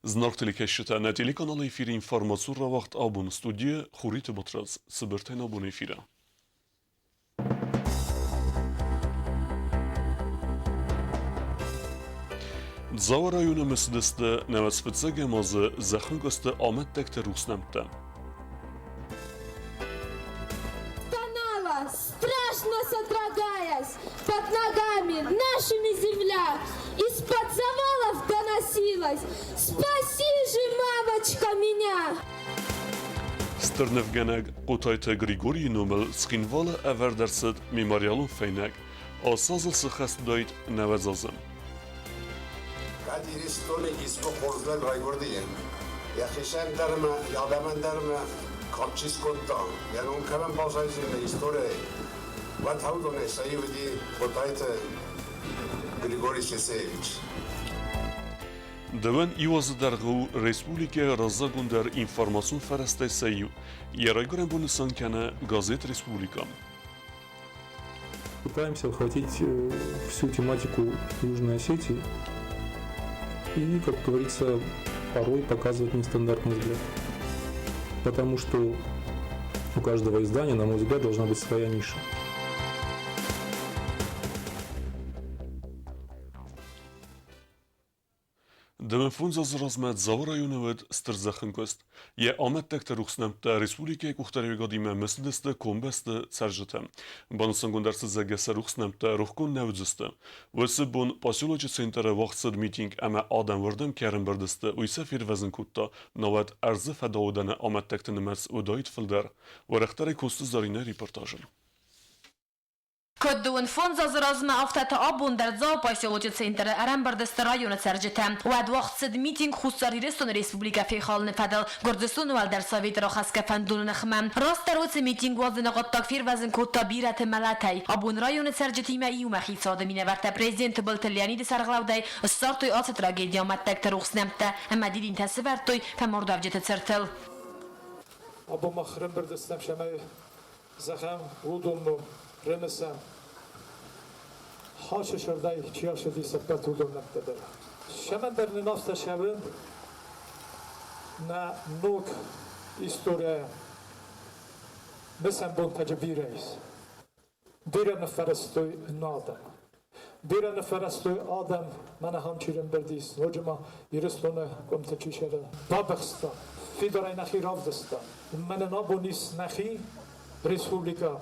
Знак телекешите на телеканал ефир информацию равахт абун студия Хурит Батраз сыбыртайн абун эфира. Дзава районы месдесте невецпецеге мазы захынгасты Ahmet Tekte Rusnemte. Тонала, страшно содрогаясь, под ногами нашими земля, из-под завалов доносилась: спаси же, мамочка, меня! Sternevgeneg Qutayte Grigori numel Skinvala Everderset Memorialun Feynek Asazıl Sıxest Dayt Nevezazım. قدیری ستون ایسکو خورزن رای گردیم یا خیشن درمه یا دمن درمه کامچیز کردن یعنی اون کلم بازای زیده ایستوره و تاودونه سایودی خودایت گریگوری شسیویچ Dëvën Iwazı Dergău Respublike Razagundar Informasyon Fereste Seyu Yaraygoren Bunısan Kene Gazet Respublikam. Пытаемся охватить всю тематику Южной Осетии и, как говорится, порой показывать нестандартный взгляд. Потому что у каждого издания, на мой взгляд, должна быть своя ниша. Dëvën funza zrazmet zavarayunëvet stërzëkhënkëst, je Ahmet Tekte Rusnemte Respublike Kuhtareve Gadime Mesdeste Kombeste Cerjete. Banısın göndersi zegese Rusnemte Ruhkun Nevziste. Vësë bun pasyologi centere vaxtsëd meeting eme Adem Vërdem Kerim Berdeste uyse firvezin kutta navet erzı fedaudene Ahmet Tekte Nemers udayt filder. Vërëktare kustë zarine reportajën. Köddüğün fonza zrazma aftata abun der zav pasyologi centre eren berdeste rayonu sercetem. Wad vaxtsed meeting xussar Hiriston Respublika feyxalını fedel Gurdistan vel der Sovet raxaske fendun nexmem. Rast der otse meeting wazın qattak firvezin kutta biret melatay. Abun rayonu sercetime iu maxi sademine verte prezident Balteliani de sarglavday startoy atı tragedya mattek teruxsnemte. Ama didin tesivertoy femordavcete certel. Abo maxrem berdestem şemay zaxam udum Remesem, haşa şurday çiğ şedi sepet udumlaktadır. Şemen der nafta şevin, na nuk istoriye, mesem bon tecbireyiz. Bire neferastoy nadem. Bire neferastoy adam, mana hamçirin berdis. Hocama yiristone komte çişere. Babıxstan, fidoray naxi ravdistan. Mana nabonis naxi Respublika.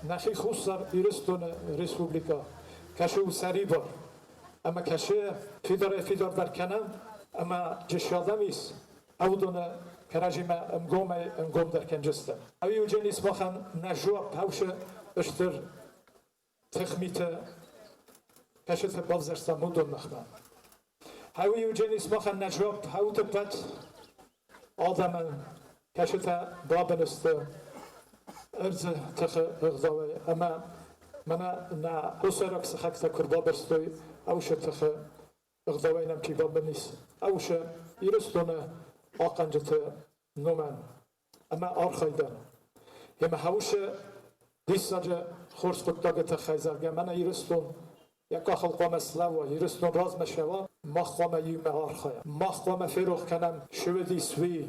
نخی خوستر ایرستون رسپوبلیکا کشه و سری بار اما کشه فیدار در کنم اما جشیادمیس او دونه کرجیم امگوم در کنجستم اوی او جنیس باخن نجواب پوش اشتر تخمیت کشه تبازرستم مدون نخمم اوی او جنیس باخن نجواب او تبت آدم کشه تبابنست ارز تخ اغضاوي اما منا نا اسرك سخكت كربا برستوي اوش تخ اغضاوي نمشي بابنيس اوش يرستون اقنجت نومن اما ارخيدان يما هوش ديساجه خورس قطاق تخيزرگه منا يرستون يكا خلقا مسلاوا يرستون راز مشوا مخوام يوم ارخيا مخوام فيروخ كنم شودي سوي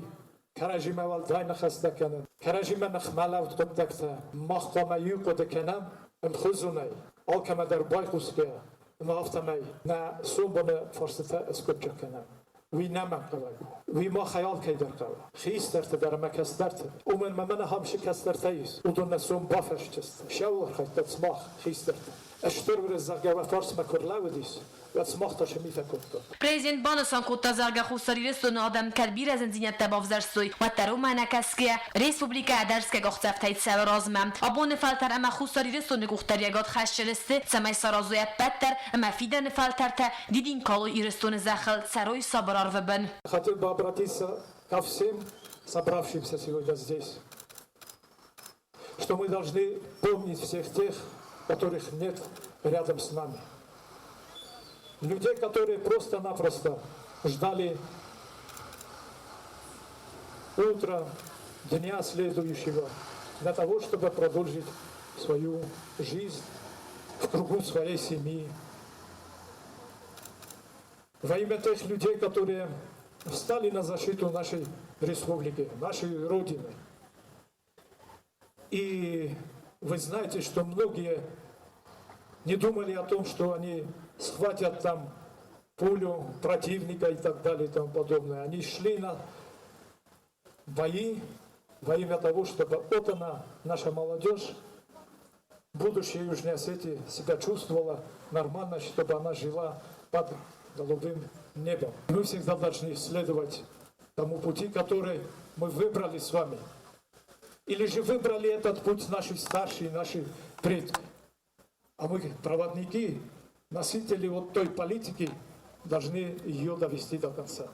کرجی مال دای نخسته کنم کرجی من نخمالات قدکته مخوام یو قد کنم امخوزونی آل کم در بای خوسته نافتمی نه سومبونه فرصته اسکوچه کنم وی نمک قوی وی ما خیال کی در قوی خیسترت در مکسترت اومن من همش کسترتیس ودون نسوم بافش چست شاور خیت تسماخ خیسترت اشتر ورزقه و فرس مکرلاودیس Prezident Banısan kutta zarga xussari restonu adam kadbir az enzinyette bavzarstoy و تروما نکسکه ریسپوبلیکا درسکه گختفتایت سال رازمم ابون فلتر اما خوستاری رستون گختاریگات خشلسته سمای سرازویت بدتر اما فیدن فلتر تا دیدین کالو ایرستون زخل سروی صبرار و بن Хотел бы обратиться ко всем собравшимся сегодня здесь, что мы должны помнить всех тех, которых нет рядом с нами. Людей, которые просто-напросто ждали утра, дня следующего, для того, чтобы продолжить свою жизнь в кругу своей семьи. Во имя тех людей, которые встали на защиту нашей республики, нашей Родины. И вы знаете, что многие не думали о том, что они схватят там пулю противника и так далее и тому подобное. Они шли на бои во имя того, чтобы вот она, наша молодежь, будущее Южной Осетии, себя чувствовала нормально, чтобы она жила под голубым небом. Мы всегда должны следовать тому пути, который мы выбрали с вами. Или же выбрали этот путь наши старшие, наши предки. А мы, проводники, носители вот той политики, должны ее довести до конца.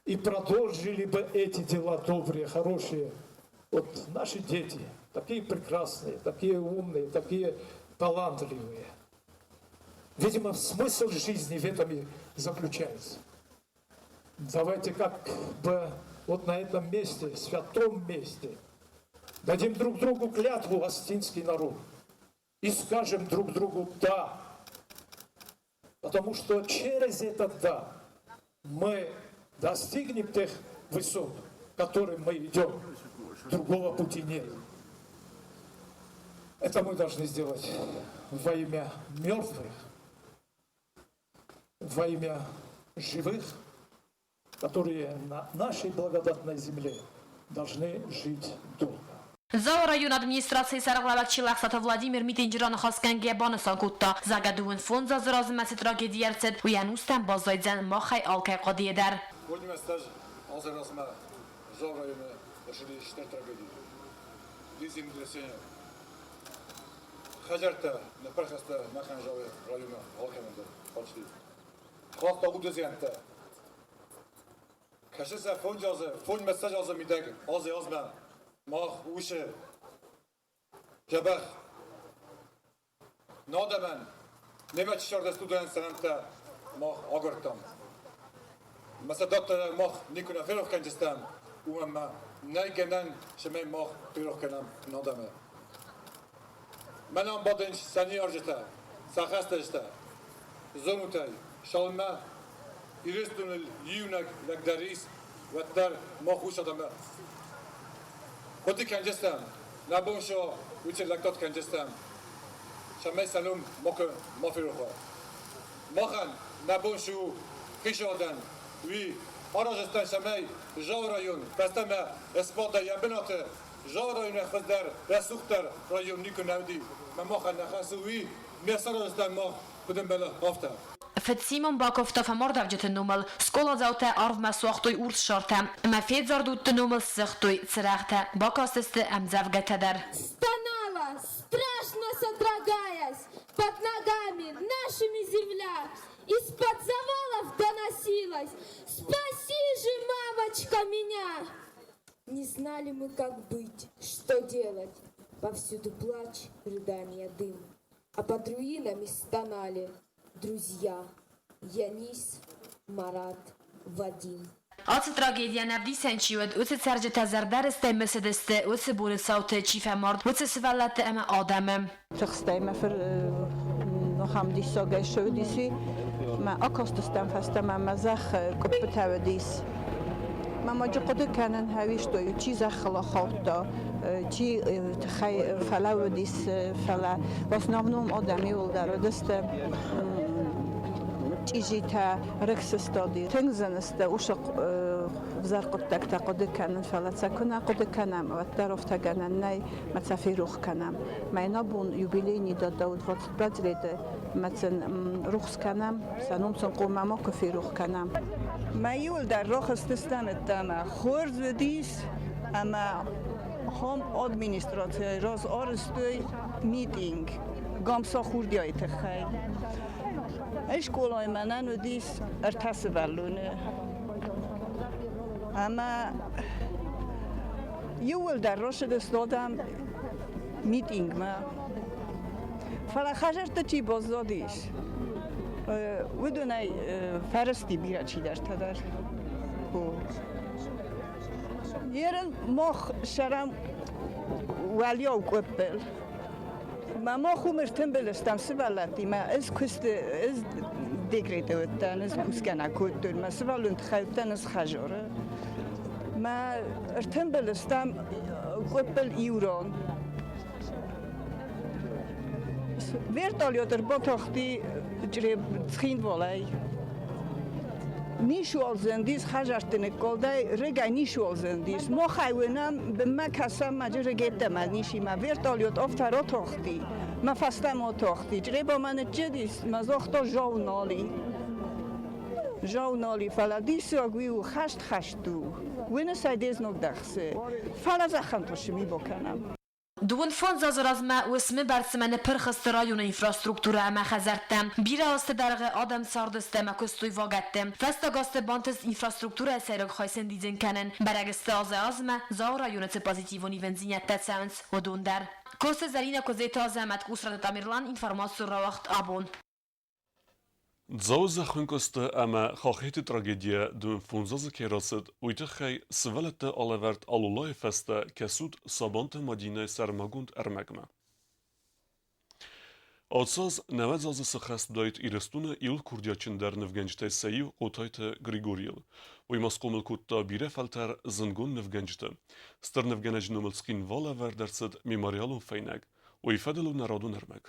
И продолжили бы эти дела добрые, хорошие. Вот наши дети, такие прекрасные, такие умные, такие талантливые. Видимо, смысл жизни в этом и заключается. Давайте как бы вот на этом месте, святом месте, дадим друг другу клятву, остинский народ, и скажем друг другу «да». Потому что через это «да» мы достигнем тех высот, к которым мы идем. Другого пути нет. Это мы должны сделать во имя мертвых, во имя живых, которые на нашей благодатной земле должны жить долго. Зал район администрации сарг'лабakchi laqsata Vladimir Mitinjirani xosganga bonuson kutta zagaduun fonza zrozmasi tragediyarset u yanustan bozaydzan mohay alkay qodiyedar. Будем стаж алзарасма зал района решили считать трагедию. Лизим для сеня. Хаджарта на прахаста на ханжаве района алкаманда почти. Хваста удезянта. Кашеса фонжаза, фон месседж алза мидаг, алза язма. Мах уше. Жабах. Надаман. Нема чишарда студент санамта мах агартам. Масадатта мах никуна ферох канжестам. Умама найгенан шемей мах ферох канам надаме. Манам баденч сани аржета. Сахастажта. Зонутай. Шалма. Ирестунел юнак лагдарис. Ваттар мах ушадаме. Ходи канжестам. Набоншо учил лактот канжестам. Шамай салум мока мафироха. Махан набоншу хишадан. Ви аражестан шамай жау район. Пастама эспода ябената. Жау район хаздар расухтар район никунавди. Махан нахасу ви месаражестан мах будем бела хафта. Fed Simon Bakov ta famordav jete numel skola zaute arv ma sochtoi urs shorta ma fed zardut numel sichtoi tsrachta bakasteste am zavgatadar. Стонала, страшно содрогаясь, под ногами нашими земля, из-под завалов доносилась: «Спаси же, мамочка, меня!» Не знали мы, как быть, что делать. Повсюду плач, рыдания, дым, а под руинами стонали друзья Янис, Марат, Вадим. Ați tragedia navdisenčiued, uți sergete zardariste mesedeste, uți buri saute cife mord, uți svallate eme adame. Tăxteme för nog die saga shudisi, ma akostastam fastam ma zakh koptavdis. ما جقد كان هاويشتو يجي زخلا خاطا جي تخي فلاو ديس فلا واسنامنوم آدمی ولدار دست تيجي تا ركس استادي تنزنست وشق بزرق تك قد كان فلا تكون قد كان والطرف تجنا ناي ما تسافروخ كان ما ينبون يوبيليني داود وقت بدريد مثلا روخس كان سنوم سنقوم ما كفيروخ كان ما يول در راه استستم الدم خورز دیس اما هم ادمینستراتور راز آرستوی میتینگ گامسا خوردی های تخیل اشکولای منن و دیس ارتس ولونه اما یول در راه استادم میتینگ ما فلا خجرت چی بازدادیش ودونای فرستی بیرا چی در تدر یرن مخ شرم ولیا و قبل ما خومرتن بلستم سبالتی ما از کست از ديكريتو التانس كوسكنا كوتر ما سوالون تخاو تانس خجورة ما ارتنبل استام قبل يورون Vertoljoter botochti جرب تخين ولاي نیشوال زندیس خجرتنه کلدای رگای نیشوال زندیس ما خیونم به ما کسام مجر رگیت من نیشی ما ورتالیوت افترا تاختی ما فستم تاختی جری با من جدیس ما زختا جاونالی فلادیس آگوی و خشتو وین سایدیز نگدخسه فلازخم توشمی بکنم Duen fond zarazma usme barsimane perkhast rayona infrastruktura ama khazartam bira oste dargı adam sardeste makustuy vagattem fasta gaste bantes infrastruktura serog khaysen dizin kanen baragste azma za rayona te pozitivoni venzinyatta sounds odundar kose zarina kozeta azamat kusrat tamirlan informasyon rawacht abon Dzauza xunkoste ama khachete tragedie de funzaze keraset uitechei svelete allevert alulay feste kesut sabante madine sermagund ermegme. Atsaz nevezazı sıxast dayt irestune il kurdiyaçın der nevgençte seyiv qotayte Grigoriyel. Uymas komil kutta bire felter zingun nevgençte. Star nevgenec numeltskin vala verderset memorialun feyneg. Uyfedelu neradun ermeg.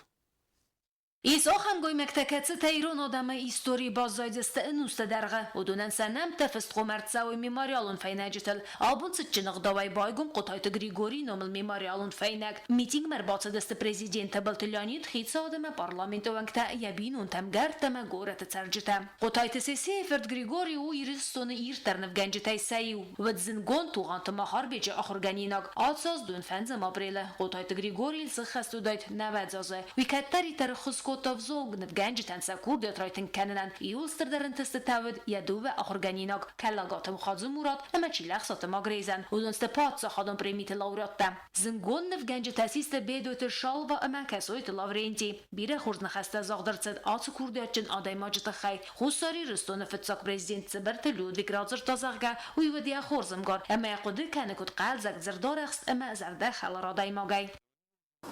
Is ocham goy mekteket tayron odama istori bazzaydeste enuste derge odunen senem tefest komertsawi memorialun feynajitel abun sıçınıq davay baygum qotayte Grigori nomel memorialun feynag meeting merbatse deste prezidente Baltılyanit xitsa odama parlamento vankta yabinun temgar tema goret tercite qotayte sesi fert Grigori u iristonu irternv genjitay sayu vedzin gon tuğantı maharbeci axurganinak atsaz dün fenzem aprele qotayte Grigori sıxastu dayt navadzazı vikattari tarxus Tavzog nevgenjten sakurd trayten kananan iulster der inteste tawd yaduve axurganinak kallagat mkhazum murat ama chilaq sat magrezen udonste patsa xadon premite laureatta zingon nevgenj tasiste bedoter shalva ama kasoyt lavrenti bire khurna khasta zagdartsat at kurdiyatchen aday majta khay khusari ristone fetsak prezident Zbert Ludwig Radzer tazagga uyvadiya khorzamgar ama yaqud kanakut qalzak zardarax ama zarda khalaradai magay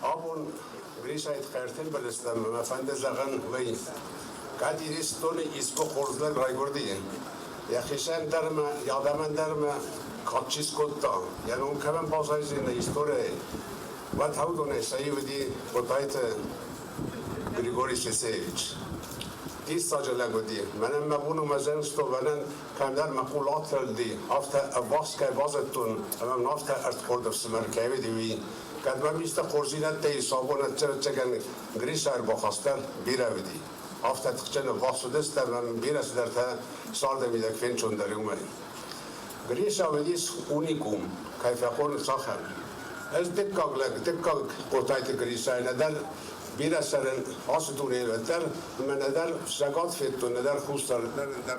Abun Grisayt Khartel balestam ma fande zagan vay kadiristone ispo khorzlar raygordiye ya khisham darma yadaman darma kachis kotta yani on kamen bazayzine istore vat haudone sayudi potayte Grigori Sesevich dis sajala godi manem mabunu mazen stovanan kamdar maqulat di afta avaska vazatun amam nafta art khordov smerkavi divi Kad man miste korzinet de sabonat çeken grisar bakastar biravdi. Hafta tıkçene vasudester ben biraz derte sardemidek fençon derumay. Grisa vedis unikum kayfakon sahan. Ez dekkak kotayte grisa neder birasaren asudun elvetter meneder sagat fettun neder khustar neder.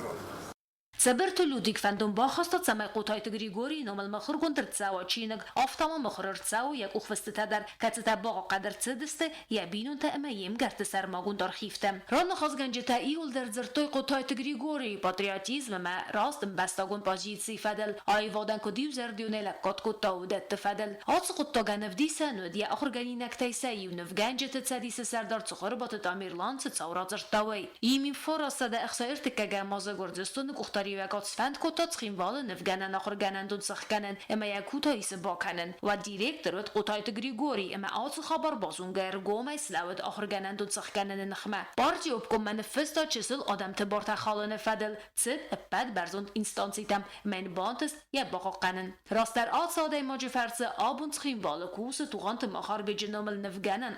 Zbert Ludwig fandom baxasta samay qotayte Grigori nomel makhur kontrtsawa chinig aftama makhrrtsaw yak ukhvesteta dar katseta baqa qadartsidiste yabinun ta amayim garte sarmagun dar khifte ron khazganjeta iul der zertoy qotayte Grigori patriotizm ma rastem bastagun pozitsi fadel ayvodan kodiv zerdionela kotkota udet fadel ats qottaganevdisa nodiya akhurganinak taysa yunvganjeta tsadise sardar tsukhorbat tamirlan tsawrat zertaway imin forasada ikhsairtikaga mazagordistun uxtari Gottsfand kototskhim vale nevganan akhurganan dunsakhanan ema yakuta ise bakanan va direktorot qotayte Grigori ema ats khabar bazungar gomay slawet akhurganan dunsakhanan nakhma parti opkom manifesto chisel adam te borta khalane fadel tsid pad barzund instansitam men bantes ya baqanan rastar ats ode mojifarse abuntskhim vale kus tuğant mahar bejinomel nevganan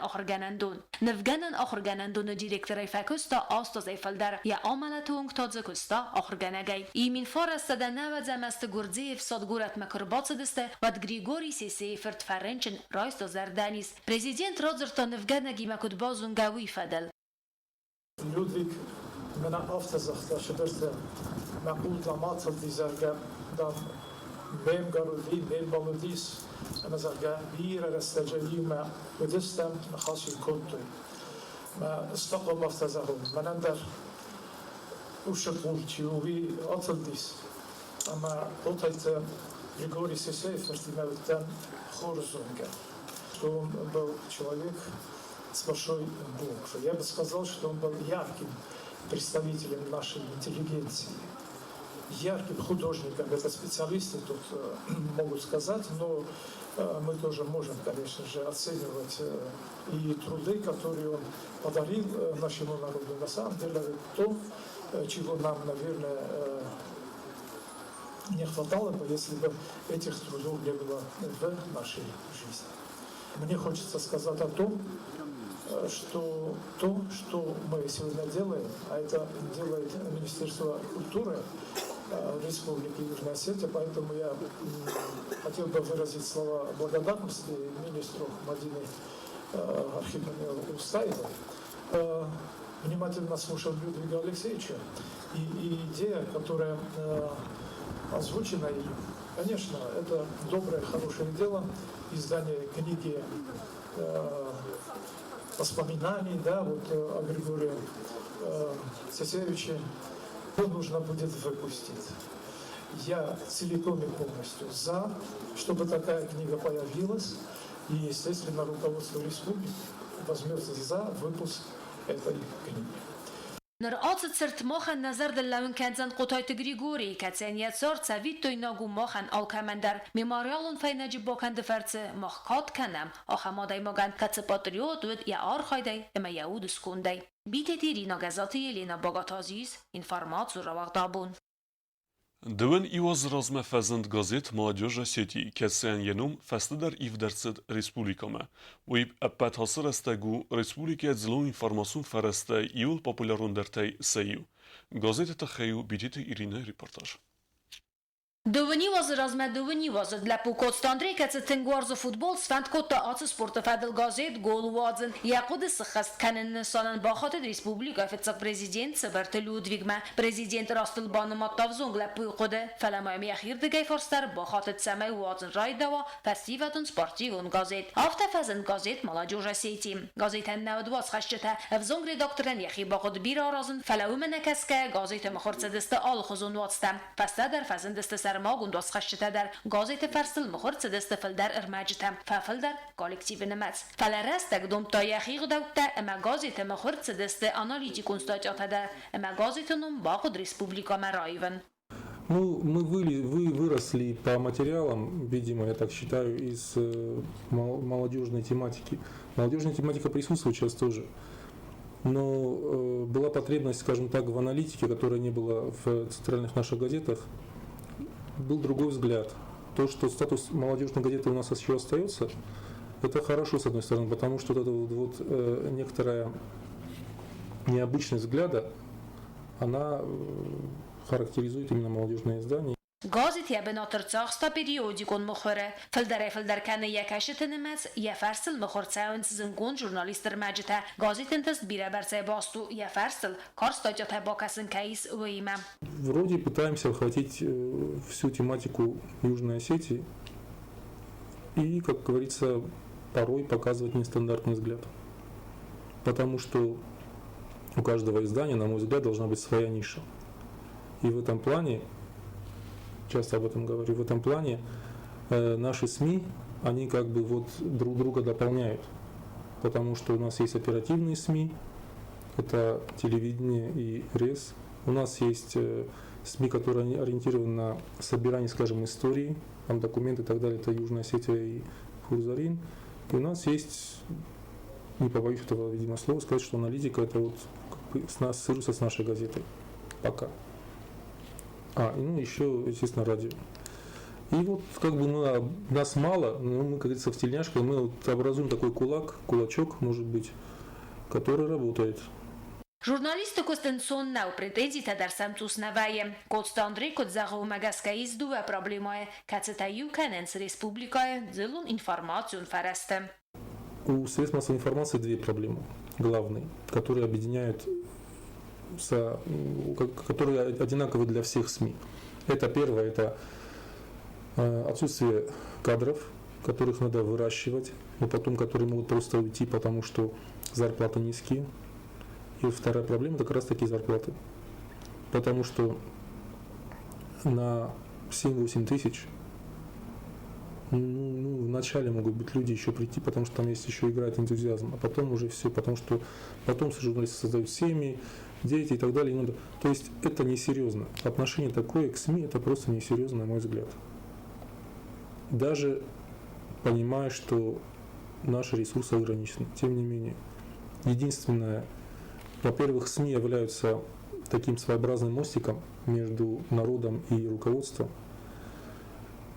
akhurganan dun direktor fakusta astas efeldar ya amalatung tadzakusta akhurganagay Imin forastada navadzamast Gurdzeev sadgurat makrbatsadiste vad Grigori Sesefert Ferenchen Rajsto Zardanis prezident Rodzerton nevganagi makutbazun gawi fadel Ludwig mena aftazacht als je beste macult la matzal die zerga dan mem garudi mem baludis en zerga hier restajali ma udistam khasi kuntu ma istaqam aftazahum manandar Ushapulci uvi atildis ama qotayte Grigori Sesefert imevten khorzunga что он был человек с большой буквы. Я бы сказал, что он был ярким представителем нашей интеллигенции, ярким художником, это специалисты тут могут сказать, но мы тоже можем, конечно же, оценивать и труды, которые он подарил нашему народу. На самом деле, то, чего нам, наверное, не хватало бы, если бы этих трудов не было в нашей жизни. Мне хочется сказать о том, что то, что мы сегодня делаем, а это делает Министерство культуры Республики Южная Осетия, поэтому я хотел бы выразить слова благодарности министру Мадины Архиповне Устаевой. Внимательно слушал Людвига Алексеевича, и идея, которая озвучена им, конечно, это доброе, хорошее дело, издание книги воспоминаний, да, вот о Григории Цесевиче, нужно будет выпустить. Я целиком и полностью за, чтобы такая книга появилась, и, естественно, руководство республики возьмется за выпуск этой книги. Nër atët sërt mohen nazar dhe laun këndzën qotajt Grigori, këtsen jetësor ca vit të inagu mohen alkamender, memorialun fejnë gjibokën dëferce moh katë kënem, oha modaj mogan këtse patriotuet ja arhajdej e me jahudë skundej. Bitet i rina gazati Elena Bogataziz, informaciju ravagdabun. Дывен и возразме фезент газет молодежи сети, кесен енум фестедер и вдерцет республикаме. Уиб аппет хасыр эстегу республике зло информацион фересте иул популярун дертей сею. Газета тахею бидите Ирина репортаж. Dëvëni vazë razme dëvëni vazë dla pukot standri ka të tenguarë futbol sfant kot të atës sport të fadil gazet gol wazën jakudë së khast kanën në sanën bakhatet Respublika fëtsak prezident së bërë Ludvigme prezident rastıl banë më të vëzung la pukode falama e akhir dhe gaj forstar bakhatet samay wazën rajdawa festivatën sportivun gazet afta fazën gazet malagjoja seti gazetën në vëdwas khashqeta vëzung redaktërën jakhi bakot bira razën falaume në kaske gazetë më khorë cëdëste alë khuzun watsta fastadar fazën dëste ماغون دوست خشته در گازیت فرسل مخورد سدست فلدر ارماجته ففلدر کالکتیو نماز فلرست دم تا یخیق دوته اما گازیت مخورد سدست آنالیتیکون ستاجاته در اما گازیت نم باقود республика Марайвен. Ну, мы выросли по материалам, видимо, я так считаю, из молодежной тематики. Молодежная тематика присутствует сейчас тоже. Но была потребность, скажем так, в аналитике, которая не была в центральных наших газетах. Был другой взгляд. То, что статус молодежной газеты у нас еще остается, это хорошо, с одной стороны, потому что вот некоторая необычность взгляда, она характеризует именно молодежное издание. Gazet je benatërcaq sta periodikon mëkhëre. Fëldere kanë jakashtë në mes, ja farsël mëkhërcaun të zëngon jurnalistër magjita. Gazetën të sbira barce bastu, ja farsël, kar статья бокасën каис уима. Вроде пытаемся охватить всю тематику Южной Осетии и, как говорится, порой показывать нестандартный взгляд. Потому что у каждого издания, на мой взгляд, должна быть своя ниша. И в этом плане, часто об этом говорю, в этом плане наши СМИ, они как бы вот друг друга дополняют. Потому что у нас есть оперативные СМИ, это телевидение и РЕС. У нас есть СМИ, которые ориентированы на собирание, скажем, истории, там документы и так далее, это Южная Осетия и Хурзарин. И у нас есть, не побоюсь этого, видимо, слова, сказать, что аналитика это вот как бы ассоциируется с нашей газетой. Пока. Ну еще, естественно, радио. И вот как бы нас мало, но мы, как говорится, в тельняшках, мы вот образуем такой кулачок, может быть, который работает. Журналисты Костенсон нау претензии тадар самцус навае. Костандри кот загу магаскаиз дуа проблемае, кацетаю каненс республикае, дзелун информацию фарасте. У средств массовой информации две проблемы главные, которые объединяют, которые одинаковы для всех СМИ. Это первое, это отсутствие кадров, которых надо выращивать, но потом которые могут просто уйти, потому что зарплаты низкие. И вторая проблема – это как раз таки зарплаты. Потому что на 7-8 тысяч вначале могут быть люди еще прийти, потому что там есть еще играет энтузиазм, а потом уже все, потому что потом журналисты создают семьи, дети и так далее. Не надо. То есть это несерьезно. Отношение такое к СМИ, это просто несерьезно, на мой взгляд. Даже понимая, что наши ресурсы ограничены. Тем не менее, единственное, во-первых, СМИ являются таким своеобразным мостиком между народом и руководством.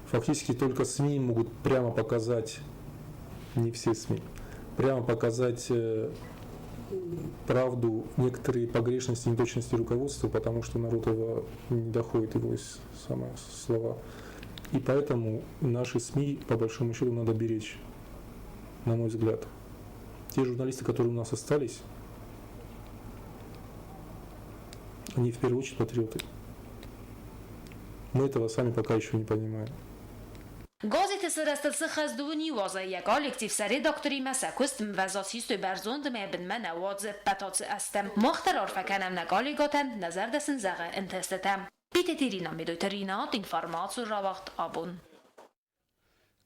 Фактически только СМИ могут прямо показать, не все СМИ, прямо показать правду, некоторые погрешности, неточности руководства, потому что народ его не доходит, его самые слова. И поэтому наши СМИ, по большому счету, надо беречь, на мой взгляд. Те журналисты, которые у нас остались, они в первую очередь патриоты. Мы этого сами пока еще не понимаем. Gazetesi rastası xazduvuni waza ya kollektiv sari doktori masakust mvazasist berzond me ben mana wadz patats astem moxtar orfakanam na kollegoten nazardasin zaga intestetem Pitetirina midoterina informaciju ravaxt abun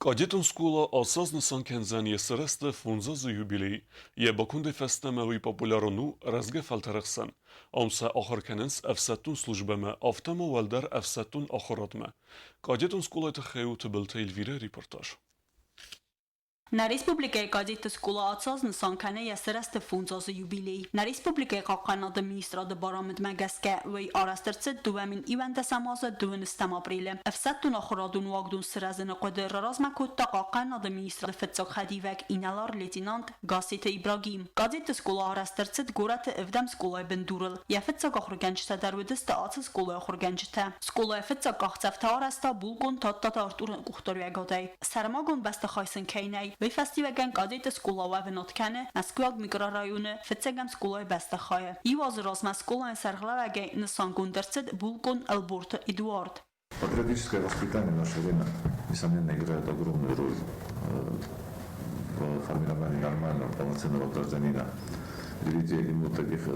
Կադետուն սկուլը ասազնսան կենզան եսրեստը ֆունզազը յուբիլեի եբակուն դեֆեստեմավի պոպուլարոնու ռազգե ֆալտարախսան ամսա ախարքենենց əfsəttun slujbəmə avtəmə vəldər əfsəttun axıratmə Կադետուն սկուլը խեու թբլթե իլվիրə reportaj Na Respublikaya Gazeta Skula atsaz nısankane yasırastı funzazı yubiley. Na Respublikaya Qalqanadı Ministradı Baramid Məgəskə və arastırçı düvəmin ivəndə samazı düvün istem aprilə. Əfsəttun axıradun vaqdun sırazını qodur razmakutta Qalqanadı Ministradı Fıtsaq Xədivək inalar Leytinant Gazeta İbrahim. Gazeta Skula arastırçı qoratı evdəm Skulaya bindurul. Ya Fıtsaq axırgənctə dərvədistə atı Skulaya axırgənctə. Skulaya Fıtsaq qaxçəftə arasta bulqun tattata arturun quxtarıya qaday. Sərmagun bəstə xaysın keynəy. Ve festivalgen Gazeta Skula ve Notkane, Moskva mikrorayonu Fitsegam Skula Bestakhaya. I возрастна Skula Сарглаваге Нсангундерцет Булкон Албурт Эдуард. Патриотическое воспитание в наше время, несомненно, играет огромную роль в формировании нормального, полноценного гражданина. Привитие ему таких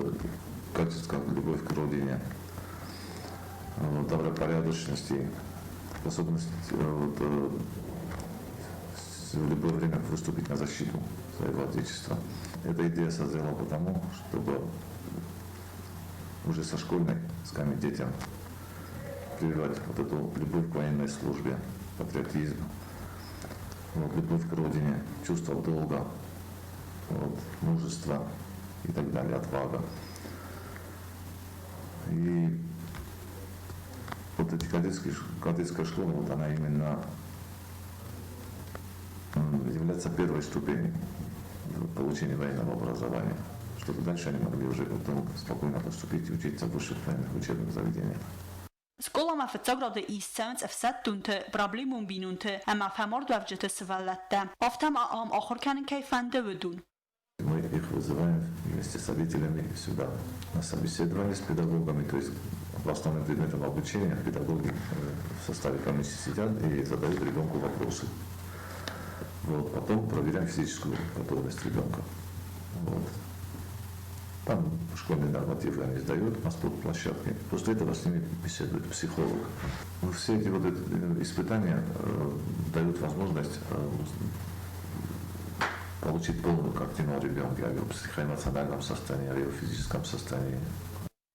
качеств, как любовь к родине, добропорядочности, способность в любое время выступить на защиту своего отечества. Эта идея созрела потому, чтобы уже со школьной скамьи детям прививать вот эту любовь к военной службе, патриотизм, любовь к родине, чувство долга, мужество и так далее, отвага. И вот эта кадетская школа, вот она именно является первой ступенью получения военного образования, чтобы дальше они могли уже потом спокойно поступить и учиться в высших военных учебных заведениях. Skåla med förtsagrade issämts efsättunte problemum binunte amma famord вавжете свалатта. Офтам ам ахорканен кайфанде ведун. Мы их вызываем вместе с родителями сюда на собеседование с педагогами, то есть в основном предметом обучения педагоги в составе комиссии сидят и задают ребенку вопросы. Вот, потом проверяем физическую готовность ребенка. Вот. Там школьные нормативы они сдают на спортплощадке. После этого с ними беседует психолог. Все эти вот испытания дают возможность получить полную картину о ребенке, о его психоэмоциональном состоянии, о его физическом состоянии.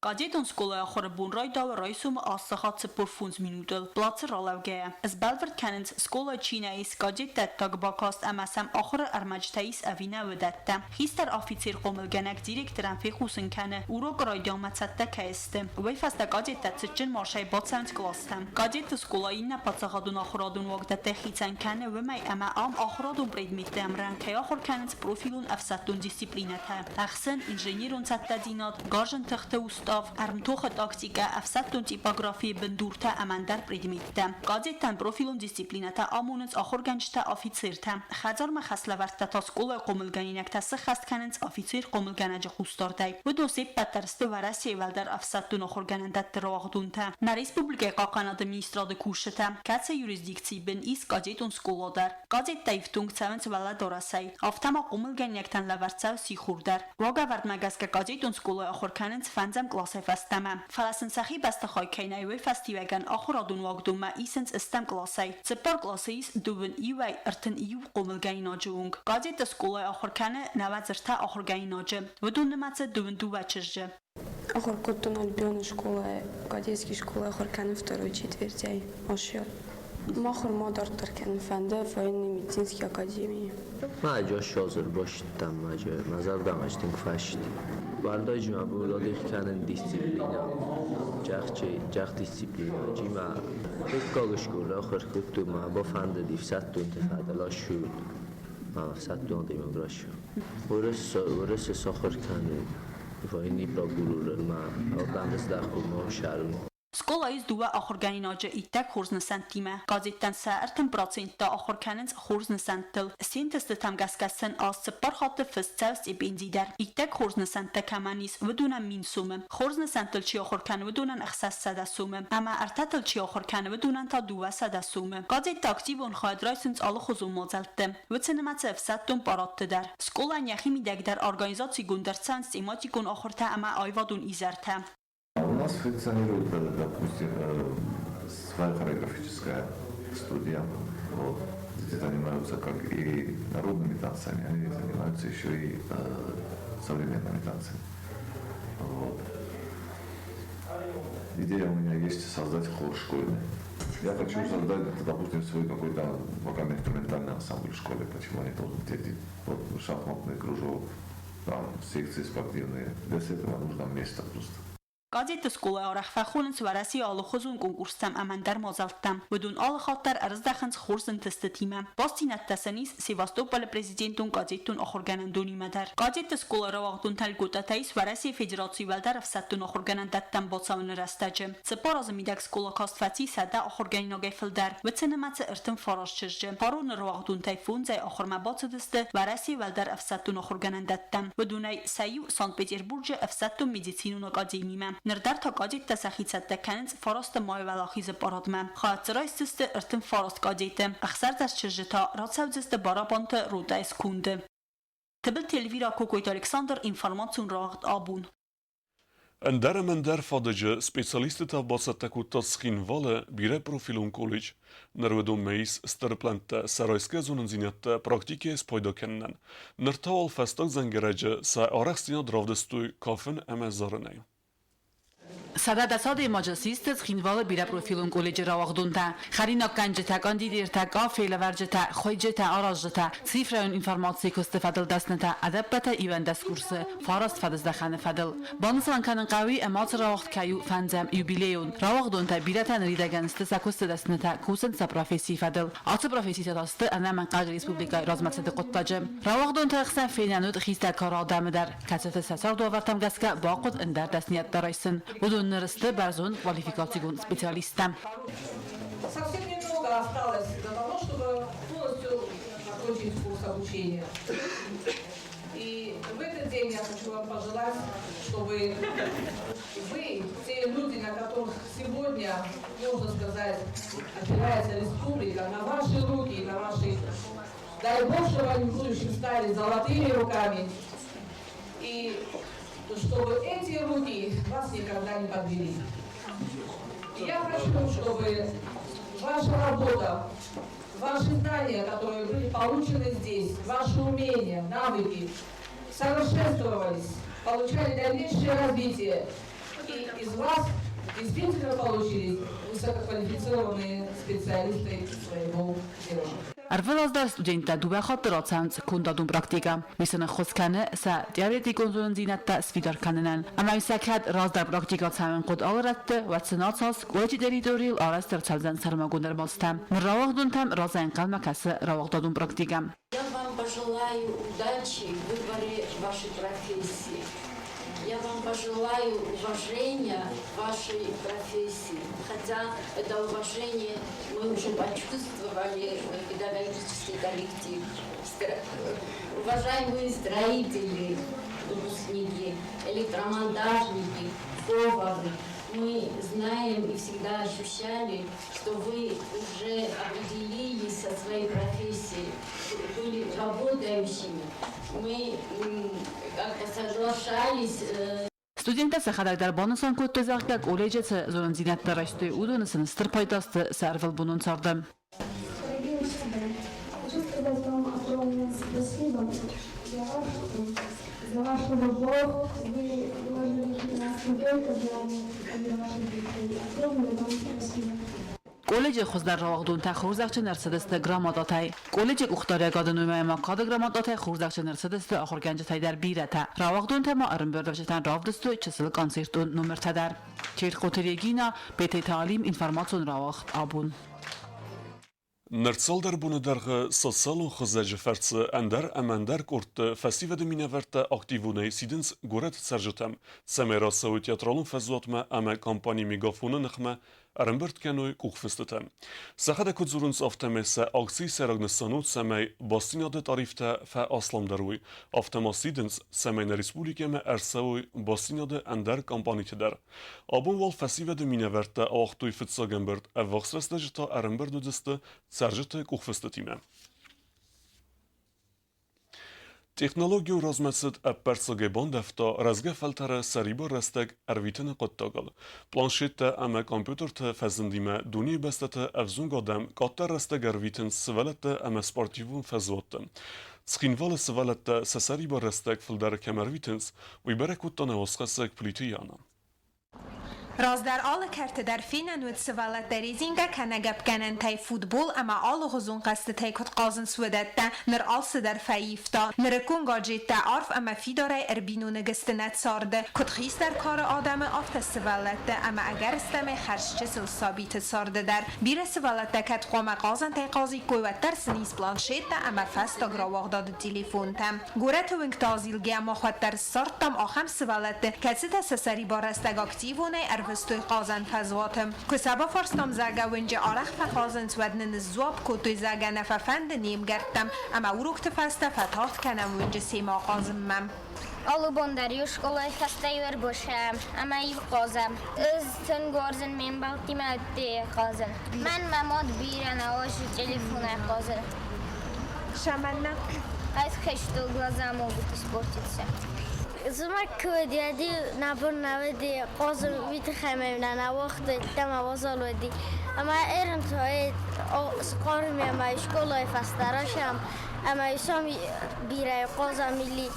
Gazeta Skula xorabun rayda ve raysum assahat spor funds minutel platser alavge. Ez belvert kenent Skula Çinais gazeta tagbakast MSM axır armajtais avina vedatta. Hister officer qomilgenek direktoran fexusun kane uro rayda matsatta kaiste. Ve fasta gazeta tsichin marshay batsant klastam. Gazeta Skula inna patsagadun axıradun vaqdatta xitsan kane ve may ama am axıradun predmetem rankay axır kenent profilun afsatun disiplinata. Axsen inženierun sattadinat garjan taxta Armtoche taktika afsatun tipografie bendurta amandar predmette. Gazetan profilun disiplinata amunens axorganjta officerta. Xazar ma xaslavarta ta skola qomilganinek ta xast kanens officer qomilganaje xustarday. Bu dosep patarste varasi valdar afsatun axorganandat rawagdunta. Na Respublika Qalqanadı Ministradı Kuşeta. Katsa jurisdikcji ben is gazetun skoladar. Gazeta iftung tsavens vala dorasay. Aftama qomilganektan lavartsav sixurdar. Rogavard magaska gazetun skola axorkanens fanzam Festama. Falasın sahi basta xoykayna ve festivalgan axıradun vaqduma isens istem klasay. Tsipar klasayis duvun iway irtin iw qomilgaynajung. Gazeta skolay axırkanı navazirta axırgaynajı. Vudun nimatsa duvun duvachirji. Ахор Коттон Альбиона школа, кадетская школа, ахор Канн второй четвертей, ошьер. Махор Модар Таркен Фенде, военной медицинской академии. Маджа шозер башт там маджа, мазар дамаштин фашт. Бардaj ma buradih kanen disciplina. Jach disciplina. Jima bekkagish kura akhir kuttu ma ba fande dif sattun tefadala shud. Ma sattun demokrashu. ورس سخر کنه وینی پروکورور ما آدمس داخل ما شارون. Skolaից դուվա ախորգանինոջը իտակ խորզնսանտիմը գազետան սարթն պրոցենտը ախորգանենց խորզնսանտլ սինտեստը там գասկասեն ասը պարխատը ֆսցავს իբինձիդար իտակ խորզնսանտը կամանիս վդունա մինսումը խորզնսանտլ չի ախորգան վդունան ախսաս սադասումը ամա արտատլ չի ախորգան վդունան թա դուվա սադասումը գազետը ակտիվոն խադրայսնց ալը խոզում մոզալտը վցնմացև սատտուն պարոտը դար սկոլան яхими дагдар организации гундерцан тематикун охорта ама айвадун изарта. У нас функционирует, допустим, своя хореографическая студия. Вот. Здесь занимаются как и народными танцами, они занимаются еще и современными танцами. Вот. Идея у меня есть создать хор школьный. Я хочу создать, допустим, свой какой-то вокально-инструментальный ансамбль в школе. Почему они должны дети? Вот шахматный кружок, там секции спортивные. Для этого нужно место просто. Gazete skole arachfachunens warasi alle khuzun konkurstam amandar mozaltam بدون all khatar arzdachens khursen testetima postinat tasanis Sevastopol prezidentun gazetun okhorgananduni madar Gazete skole ravagdun talgotatais warasi federatsiy valdar afsatun okhorganandattam botsavn rastaje Separaz midak skole kastfati sada okhorganinogefeldar vetsenematse irtin farashchje parun ravagdun tayfun zay okhorma botsdeste warasi valdar afsatun okhorganandattam بدونای سایو سانت پتربورگ afsatun medicinun akademima Nerdar ta gazete saxitsatda kanens farast may valaxiz paradma xatsraistste irtin farast gazete axsar das chjeta ratsavzste barabant roda eskunde Tabel televira Kokoit Alexander information raagt abun En dermender fadage specialistet av basataku taskinvale bire profilun college nervedom meis starplante sarajske zonunzinjatte praktike spojdokennen. Nertal festak zangereje sa araxtina dravdestuj kafen emezzarenei. Sada dasade majasist xinval bira profilun college ravagdunta xarina kanjeta kandidirta kafela varjeta khoyjeta arazjeta sifraun informatsiya kostefadil dasnata adapata ivan daskursi farast fadizdaxane fadil bonsan kanin qawi amat ravagd kayu fanzam jubileun ravagdunta biratan ridaganiste sakoste dasnata kusen sa profesi fadil atı profesi tasti anaman qad respublika razmatsada qottaje ravagdunta xsan fenanud xista karadamidar kasata sasar dovartam gaska baqut indar dasniyat daraysin Нерасте барзон квалификацион специалиста. Совсем немного осталось для того, чтобы полностью окончить курс обучения. И в этот день я хочу вам пожелать, чтобы вы, те люди, на которых сегодня, можно сказать, опирается республика, на ваши руки, на ваши, дай Бог, чтобы они в будущем стали золотыми руками. И чтобы эти руки вас никогда не подвели. И я хочу, чтобы ваша работа, ваши знания, которые были получены здесь, ваши умения, навыки, совершенствовались, получали дальнейшее развитие. И из вас действительно получились высококвалифицированные специалисты своего дела. Arvelazda studenta duva xatirotsanz kundadun praktika. Misana khoskane sa teoretikon zinatta svidar kanenen. Ama misakat razdar praktika tsamen qod alratte va tsanatsos qochi territorial arastar tsalzan sarmagunder mostam. Равагдун там разан қалмакасы равагдадун практика. Я вам пожелаю удачи в выборе вашей профессии. Я вам пожелаю уважения вашей профессии, хотя это уважение мы уже почувствовали в педагогический коллектив. Уважаемые строители, выпускники, электромонтажники, повары, мы знаем и всегда ощущали, что вы уже определились со своей профессией, были работающими. Мы как-то соглашались. Studenta saxadagdar bonusan ko'ttazaqqa kollejasi zo'n zinatda rashti uduni sinistr paydasti sarvil bunun sardim. Дорогие учителя, хочу сказать вам огромное спасибо за вашу любовь. Вы вложили нас не только для ваших детей. Огромное вам спасибо. Колледжи خزدر راغدون خورزاقچ نرسدست گراماداتای کالج اختاری گادنوی ما کاد گراماداتای خورزاقچ نرسدست آخر گنج تای در بیرته راغدون تما ارنبردوجتن راودستو چسل کانسرتون نمر تدر چیر قطریگینا بیت تعلیم انفورماسیون راوخت آبون Nërcëll dërbune dërgë sësëllën khëzëgjë fërcë ndër amandër kurtë festivet e minevërtë aktivunej sidins guret sërgjëtem, se me rase u tjatrolën fëzuatme ame kampani migafonë nëkhme rëmbërt kenoj kukhfëstëtem. Se khede këtë zurën së afteme se aksi se rëgnësënut se me bastina dhe tarifte fe aslam dëruj, aftema sidins se me në Respublike me erseuj bastina dhe ndër kampani të dërë. Abun val festivet e minevërtë ahtuj fëtësa gëmbërt e vëksres dhe gjitha rëmbërt dhe dëstë sërgjëtë kukhfëstëtime. Teknologiju rozmecët e persëge bondefta rëzge feltere sëribo rëstek ervitën e këtë tëgëll. Planshete e me kompjuter të fezëndime duni bestete e vzun godem ka të rëstek ervitën sëvelete e me sportivun fezote. Skinvale sëvelete se sëribo rëstek fëldere kemervitëns u i bere këtë të ne oskësek politë janë. راز در آل کرت در فینن و سوالت در ایزینگا کنگب کنن تای فوتبول اما آل غزون قصد تای کت قازن سودت تا نر آلس در فیفتا نر کنگا جیت تا عرف اما فی داره اربینو نگستنت سارده کت خیست در کار آدم آفت سوالت تا اما اگر استمه خرش چسل ثابت سارده در بیر سوالت تا کت قوم قازن تای قازی کویت در سنیس پلانشیت تا اما فستا گراواغ داد تلیفون تم گورت و انگ تازیل گیم خود در سارت تم آخم سوالت تا کسی تا سسری بارستگ اکتیوونه وستوی قازن فزواتم که سبا فرستم زگه ونجا آرخ فقازن سودن نزواب کتوی زگه نففند نیم گرتم اما او رو کتفسته فتحات کنم ونجا سیما قازم مم Alubon در شکلای فستایور باشم اما ای قازم از تنگارزن من بالتی مدتی قازم من مماد بیرن آواش تلفون قازم شمالنا از خشتو گازم و بیت سپورتیسم زمان کودیادی نبر نودی قازم بیت خمیمن نواخت دم وازال ودی اما ایران توی سقارم اما شکلای فستراشم اما ایسام بیره قازم میلی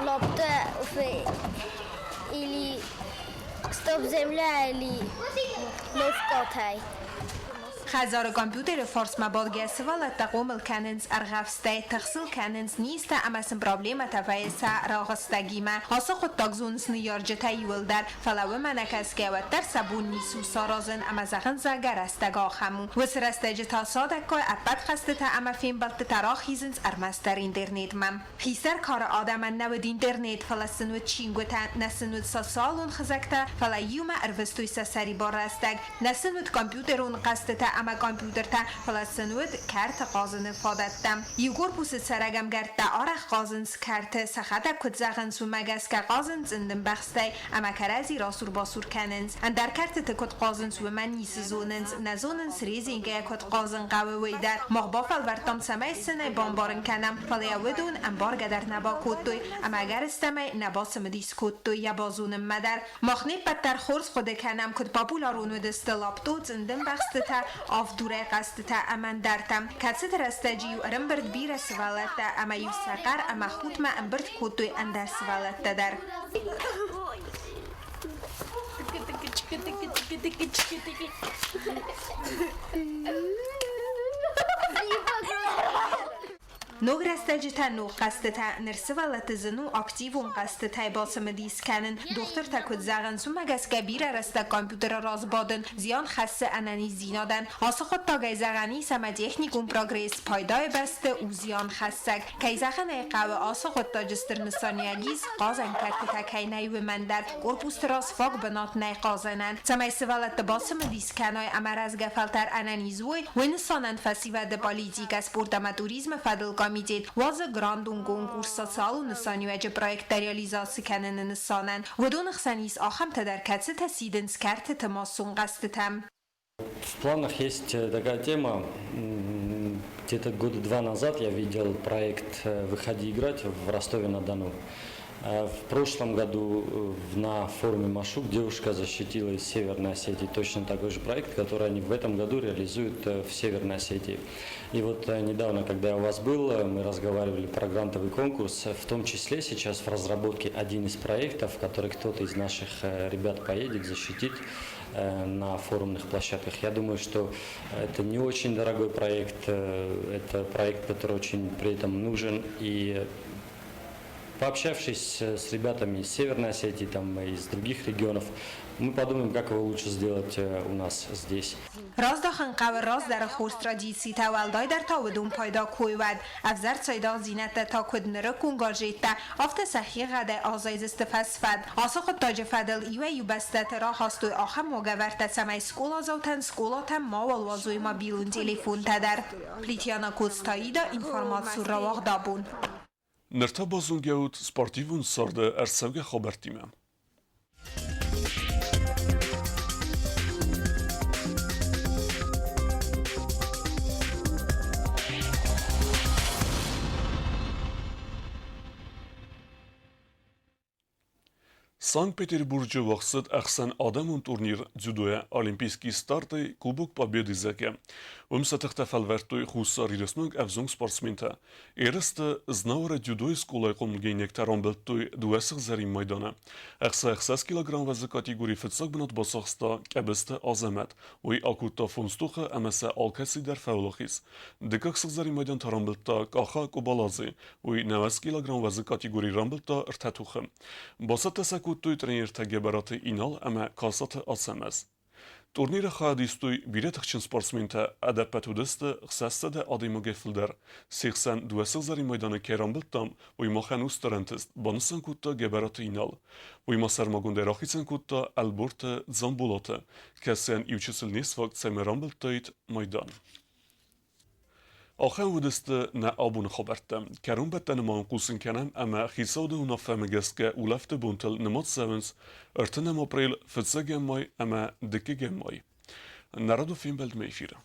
لابده في или стоп земля или ловкотай خزار کامپیوتر فارس مبادگه سوالت تقوم الکننز ارغفسته تخصیل کننز نیست اما سن پرابلیم تفایسه راغستگی ما حاصل خود تاگزونس نیارجته یول در فلوه منکس که و در سبون نیسو سارازن اما زخن زگر استگاه خمون و سرستجه تا سادک که اپد خسته تا اما فیم بلت تراخ هیزنز ارمستر اینترنت مم خیستر کار آدم نود اینترنت فلسن و چینگو تا نسن و سالون خزکتا فلیوم اروستوی سسری بارستگ نسن و کامپیوترون قسته تا اما کامپیوتر تا فلسنود کرت قازن فادتم یگور پوست سرگم گرد تا آرخ قازنس کرت سخته کد زغنس و مگس که قازنس اندن بخسته اما کرازی راسور باسور کننس اندر کرت تا کد قازنس و من نیس زوننس نزوننس ریزینگه کد قازن قوه در مغبا فالورتام سمه سنه بامبارن کنم فلیودون انبارگ در نبا کدوی اما اگر استمه نبا سمدیس کدوی یا بازونم مدر مخنی پتر خورس خود کنم کد پاپولارونو دست لابتوت اندن بخسته تا آف دوره قصد تا امن درتم کسی ترستجی و ارم برد بیر سوالت تا اما یو سقر اما خود ما ام برد کدوی اندر سوالت تا در نوگ رستجی تا نو قصد تا نرسوالت زنو اکتیوون قصد تا باسم دیس کنن دختر تا کد زغن سو مگس که بیره رسته کامپیوتر راز بادن زیان خسته انانی زینادن آسا خود تا گای زغنی سمه تکنیکون پروگریس پایدای بسته او زیان خستگ که زغن قوه آسا خود تا جستر نسانیگیز قازن کرد تا که نیو من در گرپوست راز فاق بنات نی قازنن سمه سوالت باسم دیس کنای امر از گفلتر انانی زوی و نسانن فسیوه ده پالیتیک اسپورت اما توریزم فدل Комитет ваза грандун конкурса салу нысанюэджи проекта реализации канены нысанан. Водонах санис ахам тадар катсы тасиден скарты тамасун гастытам. В планах есть такая тема. Где-то года 2 назад я видел проект «Выходи играть» в Ростове-на-Дону. В прошлом году на форуме Машук девушка защитила из Северной Осетии точно такой же проект, который они в этом году реализуют в Северной Осетии. И вот недавно, когда я у вас был, мы разговаривали про грантовый конкурс, в том числе сейчас в разработке один из проектов, который кто-то из наших ребят поедет защитить на форумных площадках. Я думаю, что это не очень дорогой проект, это проект, который очень при этом нужен. И пообщавшись с ребятами из Северной Осетии, там, из других регионов, мы подумаем, как его лучше сделать у нас здесь. راز داخن قبل راز در خورس تراجیسی تولدای در تاودون پایدا کویود افزر سایدا زینت تا کد نرکون گاجیتا افت صحیح غده آزایز استفاس فد آساق تاج فدل ایوه یو بسته را هستوی آخم موگورت سمای سکولا زوتن سکولا تم ما والوازوی ما بیلون تلیفون تدر پلیتیانا کوستایی دا اینفارماتسو رواق دابون نرتا بازونگهوت سپارتیوون سارده ارسوگ خبرتیمه. Санкт-Петербург'da вақсыд ақсан адамын турнир дзюдоя олимпийский старты Кубок Победы зәке. Умсатықта фалвертой хуссар иреснуг әвзунг спортсмента. Ерісті знаура дзюдой скулай қомгейнек тарамбылттой дуэсіқ зәрім майдана. Ақса килограмм вазы категории фытсақ бінат басақста кәбісті азамат. Ой акутта фонстуқы әмәсі алкаси дәр фәулақиз. Дикақсық зәрім майдан тарамбылтта қаха кубалазы. Ой 90 килограмм вазы категории рамбылтта ыртатуқы. Басат тәсәкут توی ترینر تجربات اینال اما کاسات آسماز. تورنیر خادیستوی بیرت خشن سپورتسمن تا ادپتو دست خساسته ده آدیمو گفلدر 82 زاری میدان کرام بلتام وی ما خنوس ترنتست بانسان کوتا جبرات اینال وی ما سرماگون در آخیسن کوتا البرت زنبولاته کسان ایوچسل نیست وقت سمرام بلتایت میدان. آخر ودست نه آبون خبرتم. کرون بدن منقوسن کنم اما خیساد و نفهمگست که اولفت بونتل نماد سوینس ارتنم اپریل فتزه گم مای اما دکه گم مای. نردو فیلم بلد میفیره.